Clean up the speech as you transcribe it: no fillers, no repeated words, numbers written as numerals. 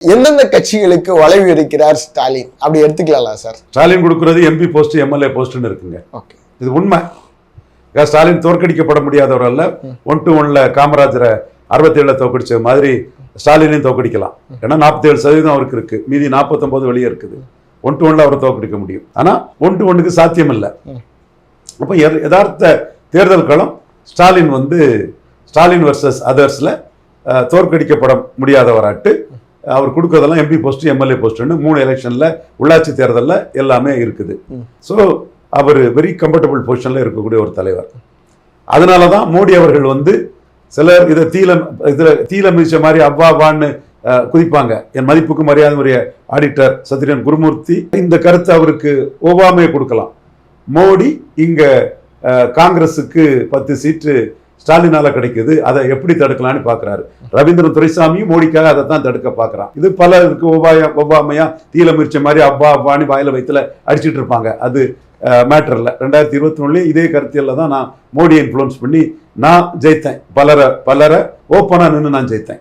எந்தெந்த கட்சிகளுக்கு வளைவு இருக்கிறார் ஸ்டாலின் அப்படி எடுத்துக்கலாம் சார்? ஸ்டாலின் கொடுக்கறது எம்பி போஸ்ட் எம்எல்ஏ போஸ்ட்னு இருக்குங்க. ஓகே, இது உண்மை. ஸ்டாலின் தோற்கடிக்கப்பட முடியாதவர் அல்ல. 1-1 காமராஜரை 67 தோற்கடிச்ச மாதிரி ஸ்டாலினையும் தோற்கடிக்கலாம். ஏன்னா 47% அவருக்கு இருக்கு, மீதி 49 வெளியே இருக்குது. 1-1 அவரை தோற்கடிக்க முடியும். ஆனா 1-1க்கு சாத்தியம் இல்லை. அப்ப யதார்த்த தேர்தல் களம் ஸ்டாலின் வர்சஸ் அதர்ஸ்ல தோற்கடிக்கப்பட முடியாதவராட்டு அவர் கொடுக்கறதெல்லாம் எம்பி போஸ்ட் எம்எல்ஏ போஸ்ட்னு 3 எலெக்ஷன்ல உள்ளாட்சி தேர்தலில் எல்லாமே இருக்குது. ஸோ அவர் வெரி கம்ஃபர்டபுள் பொசிஷன்ல இருக்கக்கூடிய ஒரு தலைவர். அதனாலதான் மோடி அவர்கள் சிலர் இதை தீல மிதிச்ச மாதிரி அவ்வாவான்னு குதிப்பாங்க. என் மதிப்புக்கு மரியாதைக்குரிய ஆடிட்டர் சத்யன் குருமூர்த்தி இந்த கருத்தை அவருக்கு ஒவ்வாமையை கொடுக்கலாம். மோடி இங்க காங்கிரஸுக்கு 10 சீட்டு ஸ்டாலினால கிடைக்குது, அதை எப்படி தடுக்கலான்னு பாக்குறாரு. ரவீந்திரன் துரைசாமியும் மோடிக்காக அதை தான் தடுக்க பாக்குறான். இது பலருக்கு ஒவ்வாமையா தீல மிதிச்ச மாதிரி அவ்வாவான்னு வாயில வயிற்றுல அடிச்சுட்டு இருப்பாங்க. அது மேட்டர்ல 2021 இதே கருத்தியல்ல தான் நான் மோடியை இன்ஃப்ளூயன்ஸ் பண்ணி நான் ஜெயித்தேன். பலரை ஓப்பனா நின்று நான் ஜெயித்தேன்.